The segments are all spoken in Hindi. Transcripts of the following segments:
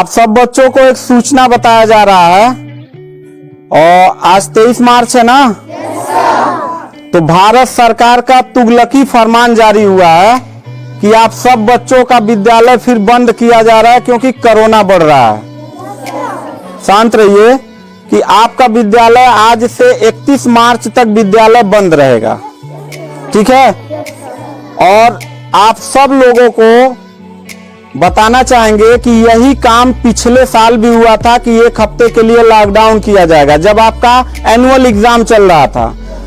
आप सब बच्चों को एक सूचना बताया जा रहा है और आज 23 मार्च है ना। तो भारत सरकार का तुगलकी फरमान जारी हुआ है कि आप सब बच्चों का विद्यालय फिर बंद किया जा रहा है क्योंकि कोरोना बढ़ रहा है। शांत रहिए कि आपका विद्यालय आज से 31 मार्च तक विद्यालय बंद रहेगा, ठीक है। और आप सब लोगों को बताना चाहेंगे कि यही काम पिछले साल भी हुआ था कि एक हफ्ते के लिए लॉकडाउन किया जाएगा जब आपका एनुअल एग्जाम चल रहा था,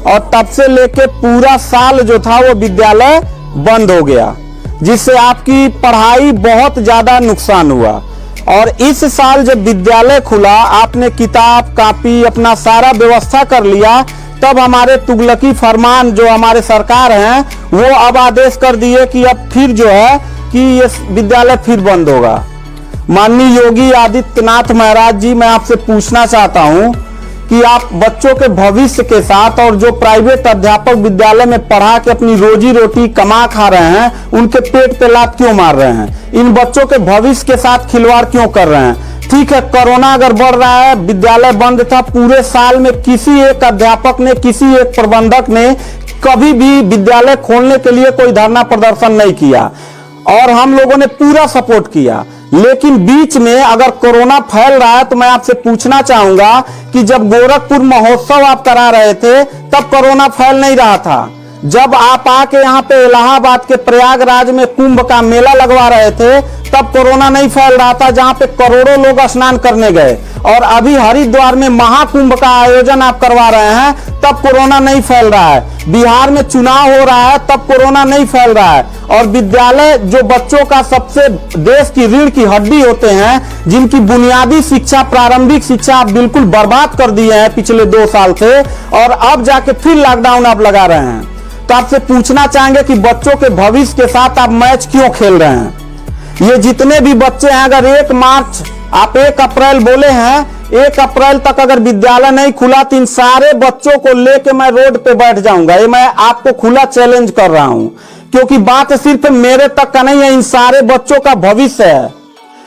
और तब से लेके पूरा साल जो था वो विद्यालय बंद हो गया, जिससे आपकी पढ़ाई बहुत ज्यादा नुकसान हुआ। और इस साल जब विद्यालय खुला, आपने किताब कापी अपना सारा व्यवस्था कर लिया, तब हमारे तुगलकी फरमान जो हमारे सरकार हैं वो अब आदेश कर दिए कि अब फिर जो है कि ये विद्यालय फिर बंद होगा। माननीय योगी आदित्यनाथ महाराज जी, मैं आपसे पूछना चाहता हूं कि आप बच्चों के भविष्य के साथ और जो प्राइवेट अध्यापक विद्यालय में पढ़ा के अपनी रोजी रोटी कमा खा रहे हैं, उनके पेट पे लात क्यों मार रहे हैं? इन बच्चों के भविष्य के साथ खिलवाड़ क्यों कर रहे हैं? ठीक है, कोरोना अगर बढ़ रहा है, विद्यालय बंद था, पूरे साल में किसी एक अध्यापक ने, किसी एक प्रबंधक ने कभी भी विद्यालय खोलने के लिए कोई धरना प्रदर्शन नहीं किया और हम लोगों ने पूरा सपोर्ट किया। लेकिन बीच में अगर कोरोना फैल रहा है तो मैं आपसे पूछना चाहूंगा कि जब गोरखपुर महोत्सव आप करा रहे थे तब कोरोना फैल नहीं रहा था। जब आप आके यहाँ पे इलाहाबाद के प्रयागराज में कुंभ का मेला लगवा रहे थे तब कोरोना नहीं फैल रहा था, जहाँ पे करोड़ों लोग स्नान करने गए। और अभी हरिद्वार में महाकुंभ का आयोजन आप करवा रहे हैं तब कोरोना नहीं फैल रहा है। बिहार में चुनाव हो रहा है तब कोरोना नहीं फैल रहा है। और विद्यालय जो बच्चों का सबसे देश की रीढ़ की हड्डी होते हैं, जिनकी बुनियादी शिक्षा, प्रारंभिक शिक्षा आप बिल्कुल बर्बाद कर दिए हैं पिछले 2 साल से, और अब जाके फिर लॉकडाउन आप लगा रहे हैं। तो आपसे पूछना चाहेंगे कि बच्चों के भविष्य के साथ आप मैच क्यों खेल रहे हैं? ये जितने भी बच्चे हैं, अगर 1 मार्च आप 1 अप्रैल बोले हैं, 1 अप्रैल तक अगर विद्यालय नहीं खुला तो इन सारे बच्चों को लेके मैं रोड पे बैठ जाऊंगा। ये मैं आपको खुला चैलेंज कर रहा हूं, क्योंकि बात सिर्फ मेरे तक का नहीं है, इन सारे बच्चों का भविष्य है।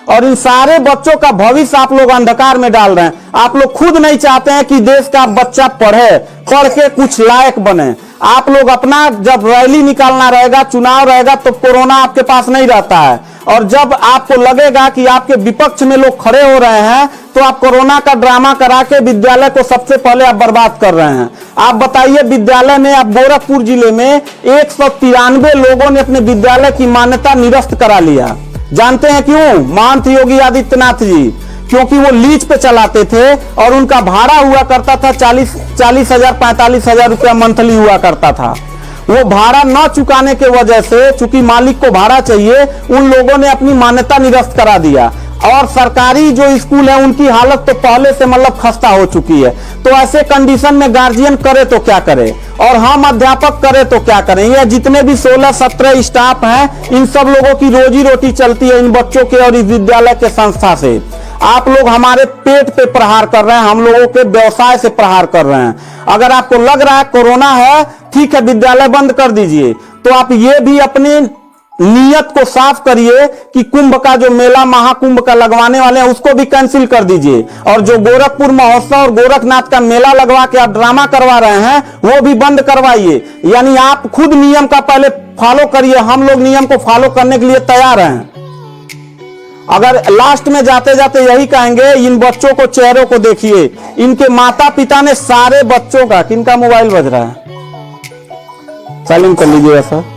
और इन सारे बच्चों का भविष्य आप लोग अंधकार में डाल रहे हैं। आप लोग खुद नहीं चाहते हैं कि देश का बच्चा पढ़े, पढ़ के कुछ लायक बने। आप लोग अपना जब रैली निकालना रहेगा, चुनाव रहेगा, तो कोरोना आपके पास नहीं रहता है। और जब आपको लगेगा कि आपके विपक्ष में लोग खड़े हो रहे हैं तो आप कोरोना का ड्रामा करा के विद्यालय को सबसे पहले आप बर्बाद कर रहे हैं। आप बताइए, विद्यालय में आप गोरखपुर जिले में 193 लोगों ने अपने विद्यालय की मान्यता निरस्त करा लिया। जानते हैं क्यों? महंत योगी आदित्यनाथ जी, क्योंकि वो लीज पे चलाते थे और उनका भाड़ा हुआ करता था 40,000 45,000 रुपया मंथली हुआ करता था। वो भाड़ा न चुकाने के वजह से, चूंकि मालिक को भाड़ा चाहिए, उन लोगों ने अपनी मान्यता निरस्त करा दिया। और सरकारी जो स्कूल है उनकी हालत तो पहले से मतलब खस्ता हो चुकी है। तो ऐसे कंडीशन में गार्जियन करे तो क्या करे और हम अध्यापक करे तो क्या करें? ये जितने भी 16-17 स्टाफ हैं, इन सब लोगों की रोजी रोटी चलती है इन बच्चों के और इस विद्यालय के संस्था से। आप लोग हमारे पेट पे प्रहार कर रहे हैं, हम लोगों के व्यवसाय से प्रहार कर रहे हैं। अगर आपको लग रहा है कोरोना है, ठीक है, विद्यालय बंद कर दीजिए, तो आप ये भी अपनी नियत को साफ करिए कि कुंभ का जो मेला महाकुंभ का लगवाने वाले हैं उसको भी कैंसिल कर दीजिए। और जो गोरखपुर महोत्सव और गोरखनाथ का मेला लगवा के आप ड्रामा करवा रहे हैं वो भी बंद करवाइए। यानी आप खुद नियम का पहले फॉलो करिए, हम लोग नियम को फॉलो करने के लिए तैयार हैं। अगर लास्ट में जाते जाते यही कहेंगे, इन बच्चों को चेहरों को देखिए, इनके माता पिता ने सारे बच्चों का, किनका मोबाइल बज रहा है, साइलेंट कर लीजिएगा सर।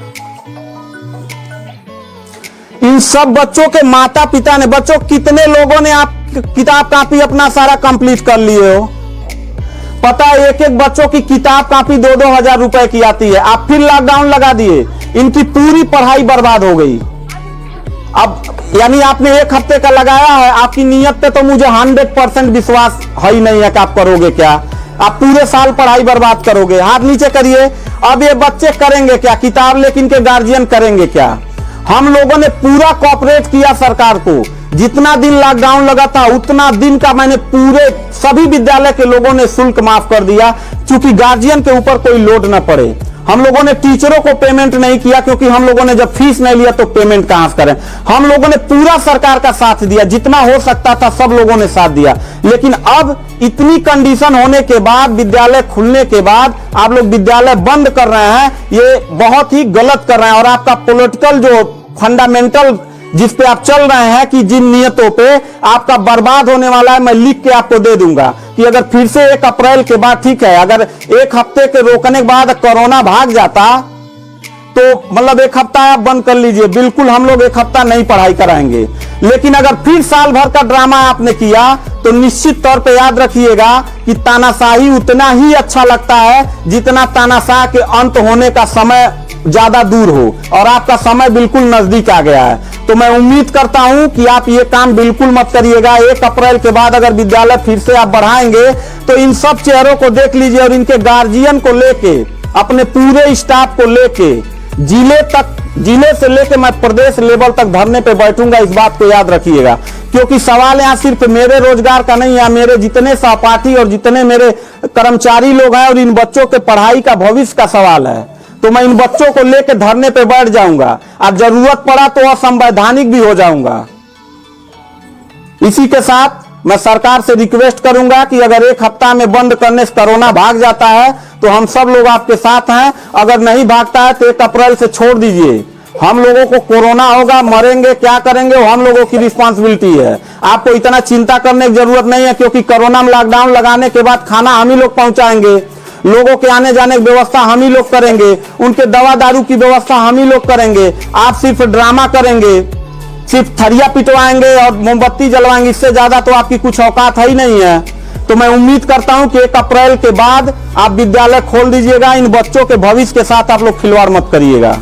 इन सब बच्चों के माता पिता ने, बच्चों कितने लोगों ने आप किताब कापी अपना सारा कंप्लीट कर लिए हो? पता है, एक एक बच्चों की किताब कापी 2-2 हजार रुपए की आती है। आप फिर लॉकडाउन लगा दिए, इनकी पूरी पढ़ाई बर्बाद हो गई। अब यानी आपने 1 हफ्ते का लगाया है, आपकी नियत पे तो मुझे 100% विश्वास है ही नहीं है कि आप करोगे क्या। आप पूरे साल पढ़ाई बर्बाद करोगे। हाथ नीचे करिए। अब ये बच्चे करेंगे क्या? किताब लेकिन के गार्जियन करेंगे क्या? हम लोगों ने पूरा कोऑपरेट किया सरकार को। जितना दिन लॉकडाउन लगा था उतना दिन का मैंने पूरे सभी विद्यालय के लोगों ने शुल्क माफ कर दिया, चूंकि गार्जियन के ऊपर कोई लोड न पड़े। हम लोगों ने टीचरों को पेमेंट नहीं किया, क्योंकि हम लोगों ने जब फीस नहीं लिया तो पेमेंट कहां से करें। हम लोगों ने पूरा सरकार का साथ दिया, जितना हो सकता था सब लोगों ने साथ दिया। लेकिन अब इतनी कंडीशन होने के बाद, विद्यालय खुलने के बाद आप लोग विद्यालय बंद कर रहे हैं, ये बहुत ही गलत कर रहे हैं। और आपका पॉलिटिकल जो फंडामेंटल जिस पे आप चल रहे हैं कि जिन नियतों पे आपका बर्बाद होने वाला है, मैं लिख के आपको दे दूंगा कि अगर फिर से 1 अप्रैल के बाद, ठीक है, अगर 1 हफ्ते के रोकने के बाद कोरोना भाग जाता तो मतलब 1 हफ्ता आप बंद कर लीजिए, बिल्कुल हम लोग 1 हफ्ता नहीं पढ़ाई कराएंगे। लेकिन अगर फिर साल भर का ड्रामा आपने किया तो निश्चित तौर पे याद रखिएगा कि तानाशाही उतना ही अच्छा लगता है जितना तानाशाह के अंत होने का समय ज्यादा दूर हो, और आपका समय बिल्कुल नजदीक आ गया है। तो मैं उम्मीद करता हूं कि आप ये काम बिल्कुल मत करिएगा। 1 अप्रैल के बाद अगर विद्यालय फिर से आप बढ़ाएंगे तो इन सब चेहरों को देख लीजिए और इनके गार्जियन को लेके, अपने पूरे स्टाफ को लेके जिले से लेके मैं प्रदेश लेवल तक धरने पे बैठूंगा, इस बात को याद रखिएगा। क्योंकि सवाल यहाँ सिर्फ मेरे रोजगार का नहीं है, मेरे जितने सहपाठी और जितने मेरे कर्मचारी लोग हैं और इन बच्चों के पढ़ाई का, भविष्य का सवाल है। तो मैं इन बच्चों को लेकर धरने पे बैठ जाऊंगा, और जरूरत पड़ा तो असंवैधानिक भी हो जाऊंगा। इसी के साथ मैं सरकार से रिक्वेस्ट करूंगा कि अगर 1 हफ्ता में बंद करने से कोरोना भाग जाता है तो हम सब लोग आपके साथ हैं, अगर नहीं भागता है तो 1 अप्रैल से छोड़ दीजिए। हम लोगों को कोरोना होगा, मरेंगे, क्या करेंगे वो हम लोगों की रिस्पांसिबिलिटी है। आपको इतना चिंता करने की जरूरत नहीं है, क्योंकि कोरोना में लॉकडाउन लगाने के बाद खाना हम ही लोग पहुंचाएंगे, लोगों के आने जाने की व्यवस्था हम ही लोग करेंगे, उनके दवा दारू की व्यवस्था हम ही लोग करेंगे। आप सिर्फ ड्रामा करेंगे, सिर्फ थरिया पिटवाएंगे और मोमबत्ती जलवाएंगे, इससे ज्यादा तो आपकी कुछ औकात है ही नहीं है। तो मैं उम्मीद करता हूं कि 1 अप्रैल के बाद आप विद्यालय खोल दीजिएगा। इन बच्चों के भविष्य के साथ आप लोग खिलवाड़ मत करिएगा।